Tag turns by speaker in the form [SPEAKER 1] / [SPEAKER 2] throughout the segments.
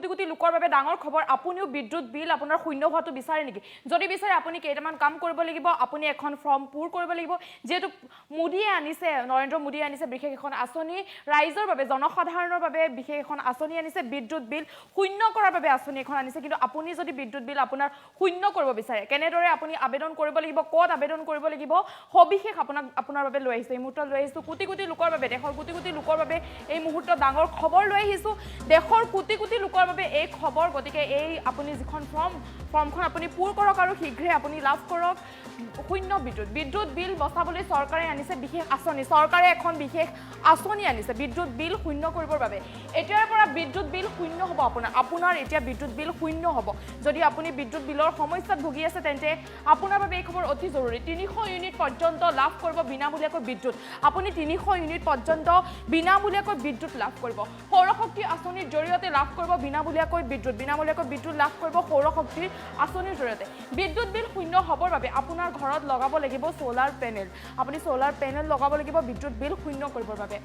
[SPEAKER 1] কোটি কোটি লোকৰ বাবে ডাঙৰ খবৰ আপুনিও বিদ্যুৎ বিল আপোনাৰ শূন্য হোৱাটো বিচাৰে নেকি যদি বিচাৰে আপুনি কেইটামান কাম কৰিব লাগিব আপুনি এখন ফৰ্ম পূৰ কৰিব লাগিব যেহেতু মোদীয়ে আনিছে নৰেন্দ্ৰ মোদীয়ে আনিছে বিশেষ এখন আঁচনি ৰাইজৰ বাবে জনসাধাৰণৰ বাবে বিশেষ এখন আঁচনি আনিছে বিদ্যুৎ বিল শূন্য কৰাৰ বাবে আঁচনি এখন আনিছে কিন্তু আপুনি যদি বিদ্যুৎ বিল আপোনাৰ শূন্য কৰিব বিচাৰে কেনেদৰে আপুনি আবেদন কৰিব লাগিব ক'ত আবেদন কৰিব লাগিব সবিশেষ আপোনাৰ বাবে লৈ আহিছো এই মুহূৰ্তত লৈ আহিছো কোটি কোটি লোকৰ বাবে দেশৰ কোটি কোটি লোকৰ বাবে এই মুহূৰ্তত ডাঙৰ খবৰ লৈ আহিছো দেশৰ কোটি কোটি লোকৰ বাবে এই খবৰ গতিকে এই আপুনি যিখন ফৰ্মখন আপুনি পূৰ কৰক আৰু শীঘ্ৰে আপুনি লাভ কৰক শূন্য বিদ্যুৎ বিল বচাবলৈ চৰকাৰে আনিছে বিশেষ আঁচনি চৰকাৰে এখন বিশেষ আঁচনি আনিছে বিদ্যুৎ বিল শূন্য কৰিবৰ বাবে এতিয়াৰ পৰা বিদ্যুৎ বিল শূন্য হ'ব আপোনাৰ এতিয়া বিদ্যুৎ বিল শূন্য হ'ব যদি আপুনি বিদ্যুৎ বিলৰ সমস্যাত ভুগি আছে তেন্তে আপোনাৰ বাবে এই খবৰ অতি জৰুৰী 300 ইউনিট পৰ্যন্ত লাভ কৰিব বিনামূলীয়াকৈ বিদ্যুৎ আপুনি 300 ইউনিট পৰ্যন্ত বিনামূলীয়াকৈ বিদ্যুৎ লাভ কৰিব সৌৰশক্তি আঁচনিৰ জৰিয়তে লাভ কৰিব বিনামূলীয়াকৈ বিদ্যুৎ লাভ কৰিব সৌৰশক্তিৰ আঁচনিৰ জৰিয়তে বিদ্যুৎ বিল শূন্য হ'বৰ বাবে আপোনাৰ ঘৰত লগাব লাগিব সোলাৰ পেনেল আপুনি সোলাৰ পেনেল লগাব লাগিব বিদ্যুৎ বিল শূন্য কৰিবৰ বাবে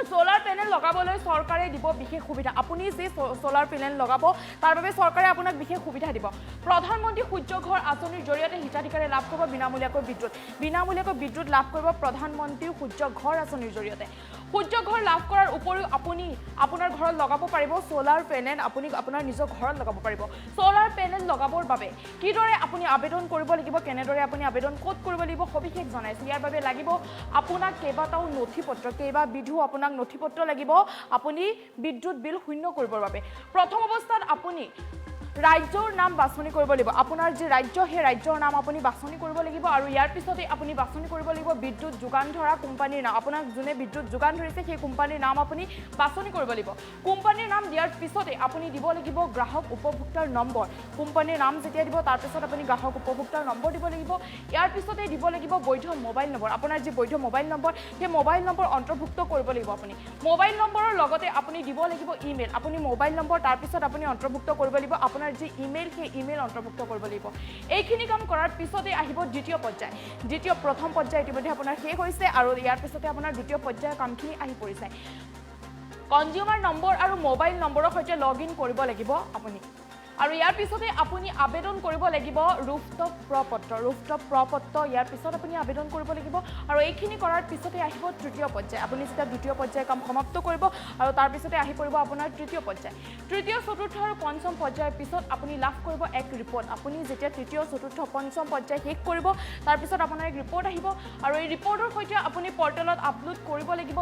[SPEAKER 1] সোলাৰ পেনেল লগাবলৈ চৰকাৰে দিব বিশেষ সুবিধা আপুনি যে সোলাৰ পেনেল লগাব তাৰ বাবে চৰকাৰে আপোনাক বিশেষ সুবিধা দিব প্ৰধানমন্ত্ৰী সূৰ্য ঘৰ আঁচনিৰ জৰিয়তে হিতাধিকাৰী লাভ কৰিব বিনামূলীয়াকৈ বিদ্যুৎ লাভ কৰিব প্ৰধানমন্ত্ৰী সূৰ্য ঘৰ আঁচনিৰ জৰিয়তে সূৰ্য ঘৰ লাভ কৰাৰ উপৰিও আপুনি আপোনাৰ ঘৰত লগাব পাৰিব সোলাৰ পেনেল আপুনি আপোনাৰ নিজৰ ঘৰত লগাব পাৰিব সোলাৰ পেনেল লগাবৰ বাবে কিদৰে আপুনি আবেদন কৰিব লাগিব কেনেদৰে আপুনি আবেদন ক'ত কৰিব লাগিব সবিশেষ জনাইছো ইয়াৰ বাবে লাগিব আপোনাক কেইবাটাও নথিপত্ৰ কেইবাবিধো আপোনাক নথিপত্ৰ লাগিব আপুনি বিদ্যুৎ বিল শূন্য কৰিবৰ বাবে প্ৰথম অৱস্থাত আপুনি ৰাজ্যৰ নাম বাছনি কৰিব লাগিব আপোনাৰ যে ৰাজ্য সেই ৰাজ্যৰ নাম আপুনি বাছনি কৰিব লাগিব আৰু ইয়াৰ পিছতে আপুনি বাছনি কৰিব লাগিব বিদ্যুৎ যোগান ধৰা কোম্পানীৰ নাম আপোনাক যোনে বিদ্যুৎ যোগান ধৰিছে সেই কোম্পানীৰ নাম আপুনি বাছনি কৰিব লাগিব কোম্পানীৰ নাম দিয়াৰ পিছতে আপুনি দিব লাগিব গ্ৰাহক উপভোক্তাৰ নম্বৰ কোম্পানীৰ নাম যেতিয়া দিব তাৰ পিছত আপুনি গ্ৰাহক উপভোক্তাৰ নম্বৰ দিব লাগিব ইয়াৰ পিছতে দিব লাগিব বৈধ মোবাইল নম্বৰ আপোনাৰ যে বৈধ মোবাইল নম্বৰ সেই মোবাইল নম্বৰ অন্তৰ্ভুক্ত কৰিব লাগিব আপুনি মোবাইল নম্বৰৰ লগতে আপুনি দিব লাগিব ইমেইল আপুনি মোবাইল নম্বৰ তাৰ পিছত আপুনি অন্তৰ্ভুক্ত কৰিব লাগিব আপোনাৰ যে ইমেইল সেই ইমেইল অন্তৰ্ভুক্ত কৰিব লাগিব এইখিনি কাম কৰাৰ পিছতে আহিব প্ৰথম পৰ্যায় ইতিমধ্যে আপোনাৰ শেষ হৈছে আৰু ইয়াৰ পিছতে আপোনাৰ দ্বিতীয় পৰ্যায়ৰ কামখিনি আহি পৰিছে কনজিউমাৰ নম্বৰ আৰু মোবাইল নম্বৰৰ সৈতে লগ ইন কৰিব লাগিব আপুনি আৰু ইয়াৰ পিছতে আপুনি আবেদন কৰিব লাগিব ৰুফটপ প্ৰপত্ৰ ইয়াৰ পিছত আপুনি আবেদন কৰিব লাগিব আৰু এইখিনি কৰাৰ পিছতে আহিব তৃতীয় পৰ্যায় আপুনি যেতিয়া দ্বিতীয় পৰ্যায়ৰ কাম সমাপ্ত কৰিব আৰু তাৰ পিছতে আহি পৰিব আপোনাৰ তৃতীয় পৰ্যায় তৃতীয় চতুৰ্থ আৰু পঞ্চম পৰ্যায়ৰ পিছত আপুনি লাভ কৰিব এক ৰিপৰ্ট আপুনি যেতিয়া তৃতীয় চতুৰ্থ পঞ্চম পৰ্যায় শেষ কৰিব তাৰ পিছত আপোনাৰ এক ৰিপৰ্ট আহিব আৰু এই ৰিপৰ্টৰ সৈতে আপুনি পৰ্টেলত আপলোড কৰিব লাগিব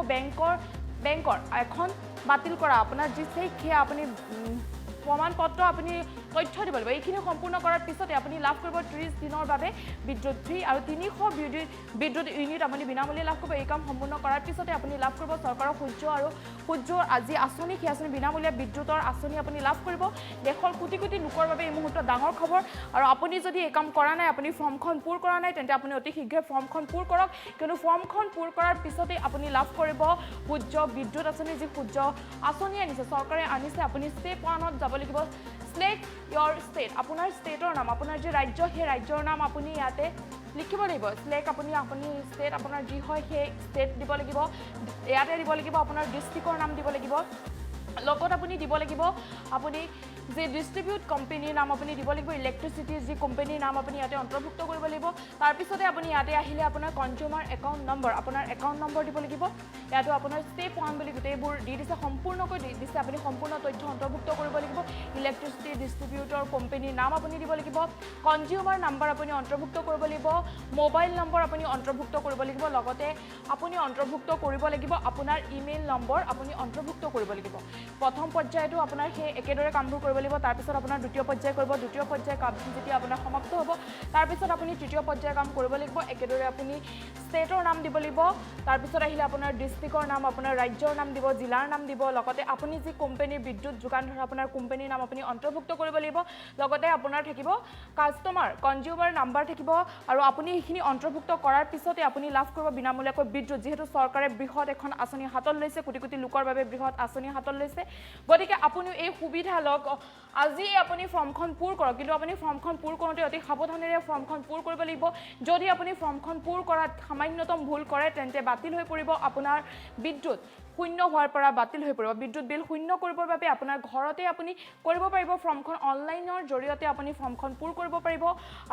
[SPEAKER 1] বেংকৰ এখন বাতিল কৰা আপোনাৰ যি সেয়া আপুনি প্ৰমাণ পত্ৰ আপুনি তথ্য দিব লাগিব এইখিনি সম্পূৰ্ণ কৰাৰ পিছতে আপুনি লাভ কৰিব 30 দিনৰ বাবে বিদ্যুৎ ফ্ৰী আৰু 300 বিদ্যুৎ ইউনিট আপুনি বিনামূলীয়া লাভ কৰিব এই কাম সম্পূৰ্ণ কৰাৰ পিছতে আপুনি লাভ কৰিব চৰকাৰৰ সূৰ্যৰ আজি আঁচনি সেই আঁচনি বিনামূলীয়া বিদ্যুৎৰ আঁচনি আপুনি লাভ কৰিব দেশৰ কোটি কোটি লোকৰ বাবে এই মুহূৰ্তত ডাঙৰ খবৰ আৰু আপুনি যদি এই কাম কৰা নাই আপুনি ফৰ্মখন পূৰ কৰা নাই তেন্তে আপুনি অতি শীঘ্ৰে ফৰ্মখন পূৰ কৰক কিন্তু ফৰ্মখন পূৰ কৰাৰ পিছতে আপুনি লাভ কৰিব সূৰ্য বিদ্যুৎ আঁচনি যি সূৰ্য আঁচনি আনিছে চৰকাৰে আনিছে আপুনি ষ্টেপ 1ত যাব লাগিব select your state আপোনাৰ ষ্টেটৰ নাম আপোনাৰ যে ৰাজ্য সেই ৰাজ্যৰ নাম আপুনি ইয়াতে লিখিব লাগিব select আপুনি ষ্টেট আপোনাৰ যি হয় সেই ষ্টেট দিব লাগিব ইয়াতে দিব লাগিব আপোনাৰ ডিস্ট্ৰিক্টৰ নাম দিব লাগিব লগত আপুনি দিব লাগিব আপুনি যে ডিস্ট্ৰিবিউট কোম্পানীৰ নাম আপুনি দিব লাগিব ইলেক্ট্ৰিচিটি যি কোম্পানীৰ নাম আপুনি ইয়াতে অন্তৰ্ভুক্ত কৰিব লাগিব তাৰ পিছতে আপুনি ইয়াতে আহিলে আপোনাৰ কনজিউমাৰ একাউণ্ট নম্বৰ আপোনাৰ একাউণ্ট নম্বৰ দিব লাগিব ইয়াতো আপোনাৰ ষ্টেপ 1 বুলি গোটেইবোৰ দি দিছে সম্পূৰ্ণকৈ দি দিছে আপুনি সম্পূৰ্ণ তথ্য অন্তৰ্ভুক্ত কৰিব লাগিব ইলেক্ট্ৰিচিটি ডিস্ট্ৰিবিউটৰ কোম্পানীৰ নাম আপুনি দিব লাগিব কনজিউমাৰ নম্বৰ আপুনি অন্তৰ্ভুক্ত কৰিব লাগিব মোবাইল নম্বৰ আপুনি অন্তৰ্ভুক্ত কৰিব লাগিব লগতে আপুনি অন্তৰ্ভুক্ত কৰিব লাগিব আপোনাৰ ইমেইল নম্বৰ আপুনি অন্তৰ্ভুক্ত কৰিব লাগিব প্ৰথম পৰ্যায়টো আপোনাৰ সেই একেদৰে কামবোৰ কৰিব লাগিব তাৰ পিছত আপোনাৰ দ্বিতীয় পৰ্যায় কৰিব দ্বিতীয় পৰ্যায় কাম যেতিয়া আপোনাৰ সমাপ্ত হ'ব তাৰ পিছত আপুনি তৃতীয় পৰ্যায়ৰ কাম কৰিব লাগিব একেদৰে আপুনি ষ্টেটৰ নাম দিব লাগিব তাৰ পিছত আহিলে আপোনাৰ ডিস্ট্ৰিক্টৰ নাম আপোনাৰ ৰাজ্যৰ নাম দিব জিলাৰ নাম দিব লগতে আপুনি যি কোম্পানীৰ বিদ্যুৎ যোগান ধৰা আপোনাৰ কোম্পানীৰ নাম আপুনি অন্তৰ্ভুক্ত কৰিব লাগিব লগতে আপোনাৰ থাকিব কাষ্টমাৰ কনজিউমাৰ নাম্বাৰ থাকিব আৰু আপুনি এইখিনি অন্তৰ্ভুক্ত কৰাৰ পিছতে আপুনি লাভ কৰিব বিনামূলীয়াকৈ বিদ্যুৎ যেহেতু চৰকাৰে বৃহৎ এখন আঁচনি হাতত লৈছে কোটি কোটি লোকৰ বাবে বৃহৎ আঁচনি হাতত লৈছে গতিকে আপুনি এই সুবিধা লওক আজি আপুনি ফৰ্মখন পূৰ কৰক কিন্তু আপুনি ফৰ্মখন পূৰ কৰোঁতে অতি সাৱধানেৰে ফৰ্মখন পূৰ কৰিব লাগিব যদি আপুনি ফৰ্মখন পূৰ কৰাত সামান্যতম ভুল কৰে তেন্তে বাতিল হৈ পৰিব আপোনাৰ বিদ্যুৎ শূন্য হোৱাৰ পৰা বাতিল হৈ পৰিব বিদ্যুৎ বিল শূন্য কৰিবৰ বাবে আপোনাৰ ঘৰতে আপুনি কৰিব পাৰিব ফৰ্মখন অনলাইনৰ জৰিয়তে আপুনি ফৰ্মখন পূৰ কৰিব পাৰিব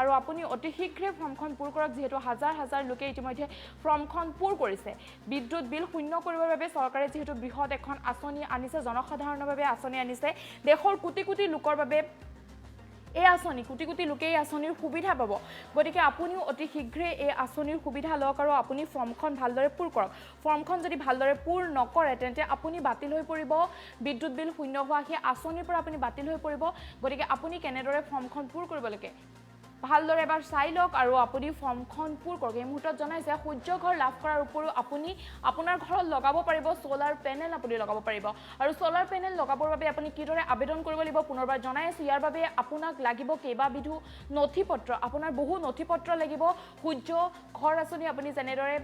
[SPEAKER 1] আৰু আপুনি অতি শীঘ্ৰে ফৰ্মখন পূৰ কৰক যেহেতু হাজাৰ হাজাৰ লোকে ইতিমধ্যে ফৰ্মখন পূৰ কৰিছে বিদ্যুৎ বিল শূন্য কৰিবৰ বাবে চৰকাৰে যেহেতু বৃহৎ এখন আঁচনি আনিছে জনসাধাৰণৰ বাবে আঁচনি আনিছে দেশৰ কোটি কোটি লোকৰ বাবে এই আঁচনি কোটি কোটি লোকে এই আঁচনিৰ সুবিধা পাব গতিকে আপুনিও অতি শীঘ্ৰে এই আঁচনিৰ সুবিধা লওক আৰু আপুনি ফৰ্মখন ভালদৰে পূৰ কৰক ফৰ্মখন যদি ভালদৰে পূৰ নকৰে তেন্তে আপুনি বাতিল হৈ পৰিব বিদ্যুৎ বিল শূন্য হোৱা সেই আঁচনিৰ পৰা আপুনি বাতিল হৈ পৰিব গতিকে আপুনি কেনেদৰে ফৰ্মখন পূৰ কৰিব লাগে ভালদৰে এবাৰ চাই লওক আৰু আপুনি ফৰ্মখন পূৰ কৰক এই মুহূৰ্তত জনাইছে সূৰ্য ঘৰ লাভ কৰাৰ উপৰিও আপুনি আপোনাৰ ঘৰত লগাব পাৰিব সোলাৰ পেনেল আপুনি লগাব পাৰিব আৰু সোলাৰ পেনেল লগাবৰ বাবে আপুনি কিদৰে আবেদন কৰিব লাগিব পুনৰবাৰ জনাই আছো ইয়াৰ বাবে আপোনাক লাগিব কেইবাবিধো নথিপত্ৰ আপোনাৰ বহু নথিপত্ৰ লাগিব সূৰ্য ঘৰ আঁচনি আপুনি যেনেদৰে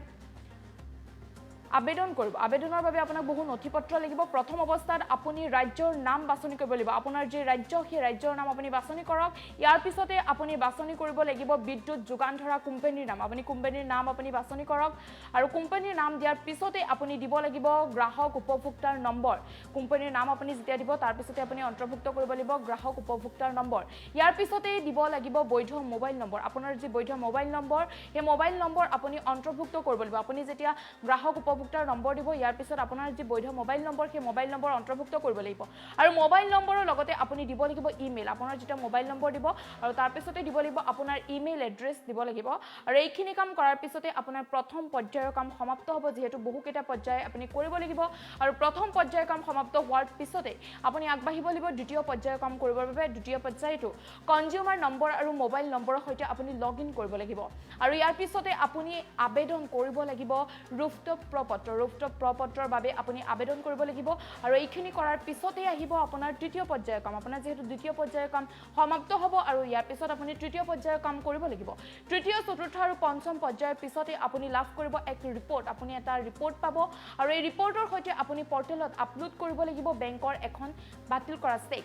[SPEAKER 1] আবেদন কৰিব আবেদনৰ বাবে আপোনাক বহু নথিপত্ৰ লাগিব প্ৰথম অৱস্থাত আপুনি ৰাজ্যৰ নাম বাছনি কৰিব লাগিব আপোনাৰ যে ৰাজ্য সেই ৰাজ্যৰ নাম আপুনি বাছনি কৰক ইয়াৰ পিছতে আপুনি বাছনি কৰিব লাগিব বিদ্যুৎ যোগান ধৰা কোম্পানীৰ নাম আপুনি কোম্পানীৰ নাম আপুনি বাছনি কৰক আৰু কোম্পানীৰ নাম দিয়াৰ পিছতে আপুনি দিব লাগিব গ্ৰাহক উপভোক্তাৰ নম্বৰ কোম্পানীৰ নাম আপুনি যেতিয়া দিব তাৰ পিছতে আপুনি অন্তৰ্ভুক্ত কৰিব লাগিব গ্ৰাহক উপভোক্তাৰ নম্বৰ ইয়াৰ পিছতে দিব লাগিব বৈধ মোবাইল নম্বৰ আপোনাৰ যে বৈধ মোবাইল নম্বৰ সেই মোবাইল নম্বৰ আপুনি অন্তৰ্ভুক্ত কৰিব লাগিব আপুনি যেতিয়া গ্ৰাহক উপভোক্তাৰ নম্বৰ দিব ইয়াৰ পিছত আপোনাৰ যে বৈধ মোবাইল নম্বৰ সেই মোবাইল নম্বৰ অন্তৰ্ভুক্ত কৰিব লাগিব আৰু মোবাইল নম্বৰৰ লগতে আপুনি দিব লাগিব ইমেইল আপোনাৰ যেটা মোবাইল নম্বৰ দিব আৰু তাৰ পিছতে দিব লাগিব আপোনাৰ ইমেইল এড্ৰেছ দিব লাগিব আৰু এইখিনি কাম কৰাৰ পিছতে আপোনাৰ প্ৰথম পৰ্যায়ৰ কাম সমাপ্ত হ'ব যেহেতু বহুকেইটা পৰ্যায় আপুনি কৰিব লাগিব আৰু প্ৰথম পৰ্যায়ৰ কাম সমাপ্ত হোৱাৰ পিছতে আপুনি আগবাঢ়িব লাগিব দ্বিতীয় পৰ্যায়ৰ কাম কৰিবৰ বাবে দ্বিতীয় পৰ্যায়টো কনজিউমাৰ নম্বৰ আৰু মোবাইল নম্বৰৰ সৈতে আপুনি লগ ইন কৰিব লাগিব আৰু ইয়াৰ পিছতে আপুনি আবেদন কৰিব লাগিব ৰুফটপ প্ৰপত্ৰৰ বাবে আপুনি আবেদন কৰিব লাগিব আৰু এইখিনি কৰাৰ পিছতে আহিব আপোনাৰ তৃতীয় পৰ্যায়ৰ কাম আপোনাৰ যেহেতু দ্বিতীয় পৰ্যায়ৰ কাম সমাপ্ত হ'ব আৰু ইয়াৰ পিছত আপুনি তৃতীয় পৰ্যায়ৰ কাম কৰিব লাগিব তৃতীয় চতুৰ্থ আৰু পঞ্চম পৰ্যায়ৰ পিছতে আপুনি লাভ কৰিব এক ৰিপৰ্ট আপুনি এটা ৰিপৰ্ট পাব আৰু এই ৰিপৰ্টৰ সৈতে আপুনি পৰ্টেলত আপলোড কৰিব লাগিব বেংকৰ এখন বাতিল কৰা চেক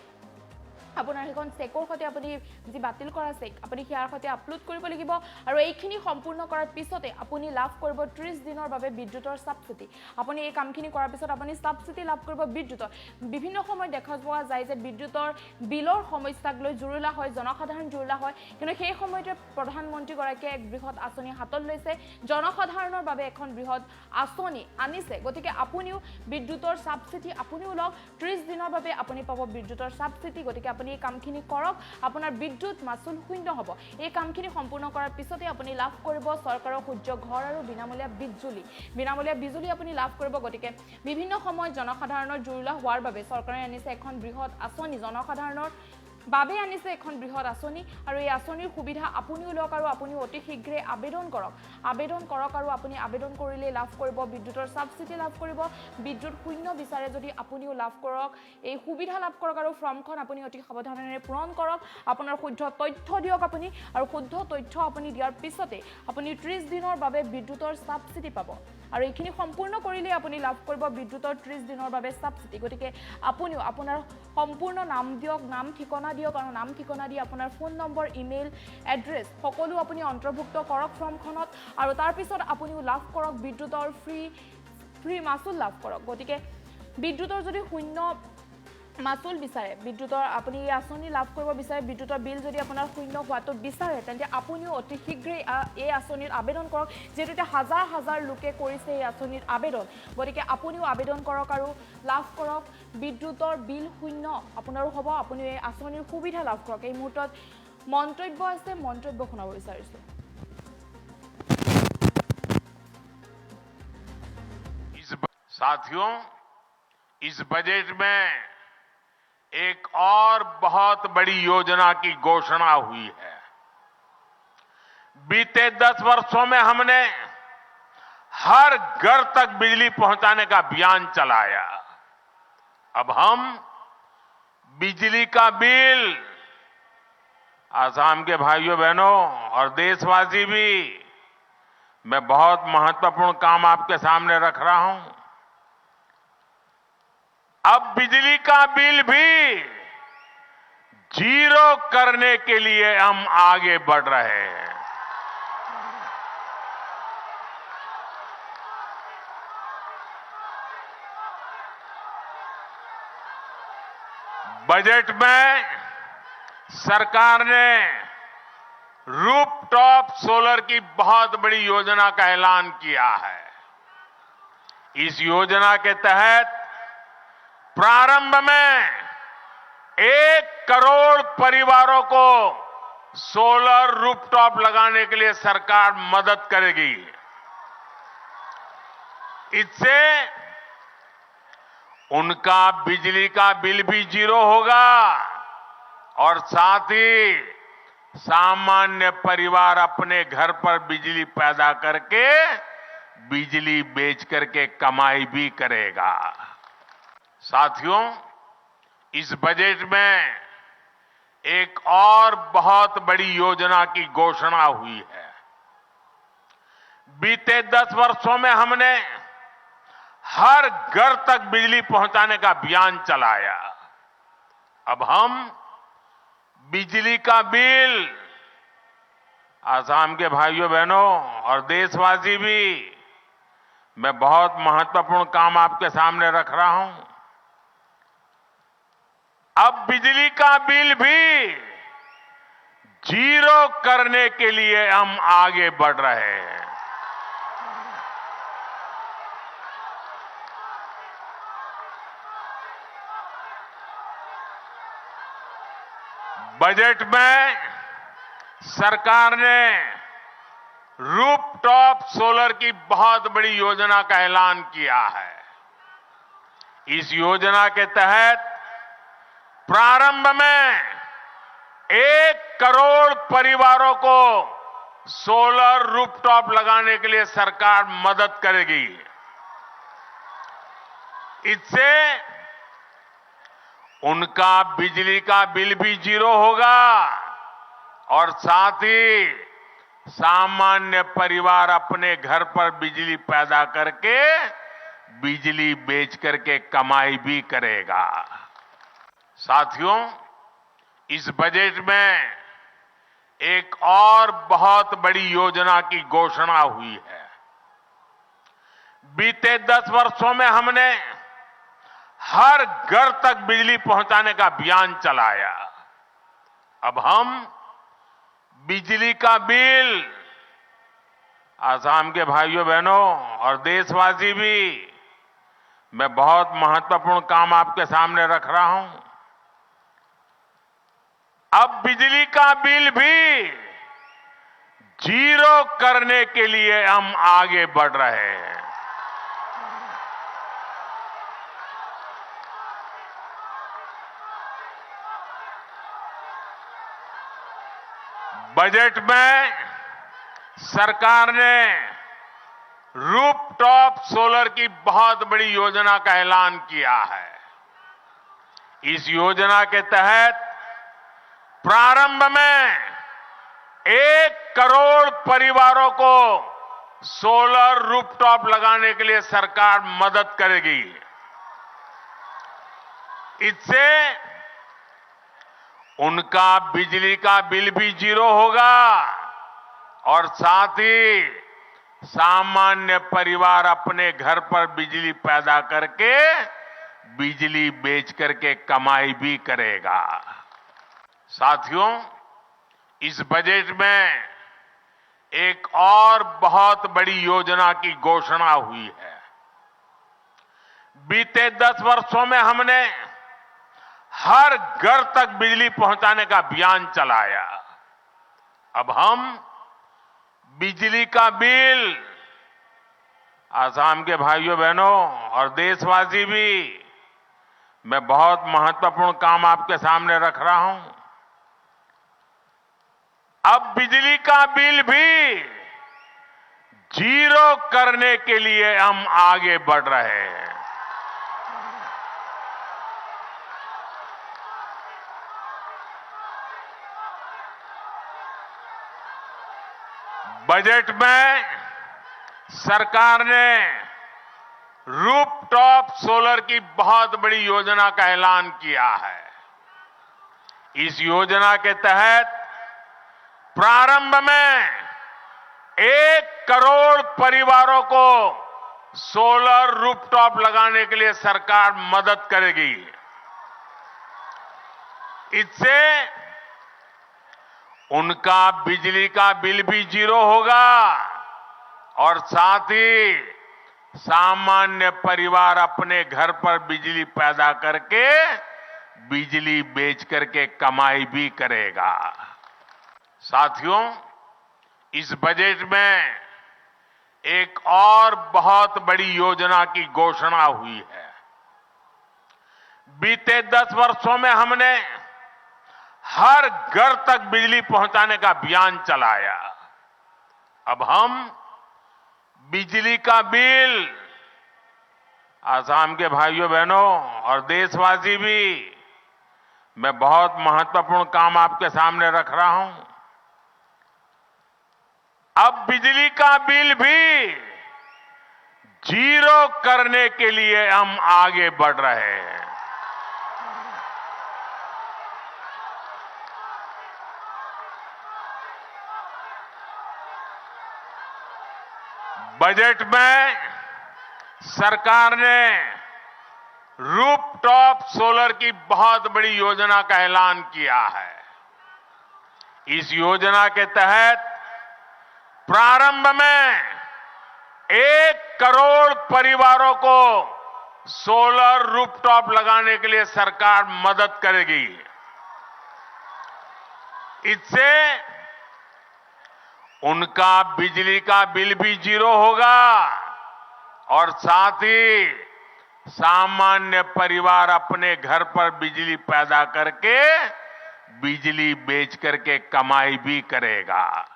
[SPEAKER 1] আপোনাৰ এখন চেকৰ সৈতে আপুনি যি বাতিল কৰা চেক আপুনি হিয়াৰ সৈতে আপলোড কৰিব লাগিব আৰু এইখিনি সম্পূৰ্ণ কৰাৰ পিছতে আপুনি লাভ কৰিব 30 দিনৰ বাবে বিদ্যুতৰ সাবসিডি আপুনি এই কামখিনি কৰাৰ পিছত আপুনি সাবসিডি লাভ কৰিব বিদ্যুতৰ বিভিন্ন সময় দেখা পোৱা যায় যে বিদ্যুতৰ বিলৰ সমস্যাক লৈ জুৰুলা হয় জনসাধাৰণ জুৰুলা হয় কিন্তু সেই সময়তে প্ৰধানমন্ত্ৰী গৰাকীয়ে এক বৃহৎ আঁচনি হাতত লৈছে জনসাধাৰণৰ বাবে এখন বৃহৎ আঁচনি আনিছে গতিকে আপুনিও বিদ্যুতৰ সাবসিডি আপুনিও লওক 30 দিনৰ বাবে আপুনি পাব বিদ্যুতৰ সাবসিডি গতিকে আপুনি এই কামখিনি কৰক আপোনাৰ বিদ্যুৎ মাচুল শূন্য হ'ব এই কামখিনি সম্পূৰ্ণ কৰাৰ পিছতে আপুনি লাভ কৰিব চৰকাৰৰ সূৰ্য ঘৰ আৰু বিনামূলীয়া বিজুলী আপুনি লাভ কৰিব গতিকে বিভিন্ন সময়ত জনসাধাৰণৰ জুৰুলা হোৱাৰ বাবে চৰকাৰে আনিছে এখন বৃহৎ আঁচনি জনসাধাৰণৰ বাবে আনিছে এখন বৃহৎ আঁচনি আৰু এই আঁচনিৰ সুবিধা আপুনিও লওক আৰু আপুনি অতি শীঘ্ৰে আবেদন কৰক আৰু আপুনি আবেদন কৰিলে লাভ কৰিব বিদ্যুতৰ সাবসিডি লাভ কৰিব বিদ্যুৎ শূন্য বিচাৰে যদি আপুনিও লাভ কৰক এই সুবিধা লাভ কৰক আৰু ফৰ্মখন আপুনি অতি সাৱধানেৰে পূৰণ কৰক আপোনাৰ শুদ্ধ তথ্য দিয়ক আপুনি আৰু শুদ্ধ তথ্য আপুনি দিয়াৰ পিছতে আপুনি 30 দিনৰ বাবে বিদ্যুতৰ সাবসিডি পাব আৰু এইখিনি সম্পূৰ্ণ কৰিলে আপুনি লাভ কৰিব বিদ্যুতৰ 30 দিনৰ বাবে সাবসিডি গতিকে আপুনিও আপোনাৰ সম্পূৰ্ণ নাম দিয়ক নাম ঠিকনা দিয়ক আৰু নাম ঠিকনা দি আপোনাৰ ফোন নম্বৰ ইমেইল এড্ৰেছ সকলো আপুনি অন্তৰ্ভুক্ত কৰক ফৰ্মখনত আৰু তাৰ পিছত আপুনিও লাভ কৰক বিদ্যুতৰ ফ্ৰী মাচুল লাভ কৰক গতিকে বিদ্যুতৰ যদি শূন্য মাচুল বিচাৰে বিদ্যুতৰ আপুনি এই আঁচনি লাভ কৰিব বিচাৰে বিদ্যুতৰ বিল যদি আপোনাৰ শূন্য হোৱাটো বিচাৰে তেন্তে আপুনিও অতি শীঘ্ৰে এই আঁচনিৰ আবেদন কৰক যেটো হাজাৰ হাজাৰ লোকে কৰিছে এই আঁচনিৰ আবেদন গতিকে আপুনিও আবেদন কৰক আৰু লাভ কৰক বিদ্যুতৰ বিল শূন্য আপোনাৰো হ'ব আপুনি এই আঁচনিৰ সুবিধা লাভ কৰক এই মুহূৰ্তত মন্তব্য আছে মন্তব্য শুনাব বিচাৰিছো
[SPEAKER 2] साथियों इस बजट में एक और बहुत बड़ी योजना की घोषणा हुई है बीते 10 वर्षों में हमने हर घर तक बिजली पहुंचाने का अभियान चलाया अब हम बिजली का बिल आसाम के भाइयों बहनों और देशवासी भी मैं बहुत महत्वपूर्ण काम आपके सामने रख रहा हूं अब बिजली का बिल भी जीरो करने के लिए हम आगे बढ़ रहे हैं बजट में सरकार ने रूफटॉप सोलर की बहुत बड़ी योजना का ऐलान किया है। इस योजना के तहत प्रारंभ में 1 करोड़ परिवारों को सोलर रूफटॉप लगाने के लिए सरकार मदद करेगी। इससे उनका बिजली का बिल भी 0 होगा और साथ ही सामान्य परिवार अपने घर पर बिजली पैदा करके बिजली बेच करके कमाई भी करेगा। साथियों, इस बजट में एक और बहुत बड़ी योजना की घोषणा हुई है। बीते 10 वर्षों में हमने हर घर तक बिजली पहुंचाने का अभियान चलाया। अब हम बिजली का बिल, आसाम के भाइयों बहनों और देशवासी भी, मैं बहुत महत्वपूर्ण काम आपके सामने रख रहा हूं। अब बिजली का बिल भी 0 करने के लिए हम आगे बढ़ रहे हैं। बजट में सरकार ने रूफटॉप सोलर की बहुत बड़ी योजना का ऐलान किया है। इस योजना के तहत प्रारंभ में 1 करोड़ परिवारों को सोलर रूफटॉप लगाने के लिए सरकार मदद करेगी। इससे उनका बिजली का बिल भी 0 होगा और साथ ही सामान्य परिवार अपने घर पर बिजली पैदा करके बिजली बेच करके कमाई भी करेगा। साथियों, इस बजट में एक और बहुत बड़ी योजना की घोषणा हुई है। बीते 10 वर्षों में हमने हर घर तक बिजली पहुंचाने का अभियान चलाया। अब हम बिजली का बिल, आसाम के भाइयों बहनों और देशवासी भी, मैं बहुत महत्वपूर्ण काम आपके सामने रख रहा हूं। अब बिजली का बिल भी 0 करने के लिए हम आगे बढ़ रहे हैं। बजट में सरकार ने रूफटॉप सोलर की बहुत बड़ी योजना का ऐलान किया है। इस योजना के तहत प्रारंभ में 1 करोड़ परिवारों को सोलर रूफटॉप लगाने के लिए सरकार मदद करेगी। इससे उनका बिजली का बिल भी 0 होगा और साथ ही सामान्य परिवार अपने घर पर बिजली पैदा करके बिजली बेच करके कमाई भी करेगा। साथियों, इस बजट में एक और बहुत बड़ी योजना की घोषणा हुई है। बीते 10 वर्षों में हमने हर घर तक बिजली पहुंचाने का अभियान चलाया। अब हम बिजली का बिल, आसाम के भाइयों बहनों और देशवासी भी, मैं बहुत महत्वपूर्ण काम आपके सामने रख रहा हूं। अब बिजली का बिल भी 0 करने के लिए हम आगे बढ़ रहे हैं। बजट में सरकार ने रूफटॉप सोलर की बहुत बड़ी योजना का ऐलान किया है। इस योजना के तहत प्रारंभ में 1 करोड़ परिवारों को सोलर रूफटॉप लगाने के लिए सरकार मदद करेगी। इससे उनका बिजली का बिल भी जीरो होगा और साथ ही सामान्य परिवार अपने घर पर बिजली पैदा करके बिजली बेच करके कमाई भी करेगा। साथियों, इस बजट में एक और बहुत बड़ी योजना की घोषणा हुई है। बीते 10 वर्षों में हमने हर घर तक बिजली पहुंचाने का अभियान चलाया। अब हम बिजली का बिल, आसाम के भाइयों बहनों और देशवासी भी, मैं बहुत महत्वपूर्ण काम आपके सामने रख रहा हूं। अब बिजली का बिल भी जीरो करने के लिए हम आगे बढ़ रहे हैं। बजट में सरकार ने रूफटॉप सोलर की बहुत बड़ी योजना का ऐलान किया है। इस योजना के तहत प्रारंभ में 1 करोड़ परिवारों को सोलर रूफटॉप लगाने के लिए सरकार मदद करेगी। इससे उनका बिजली का बिल भी जीरो होगा और साथ ही सामान्य परिवार अपने घर पर बिजली पैदा करके बिजली बेच करके कमाई भी करेगा।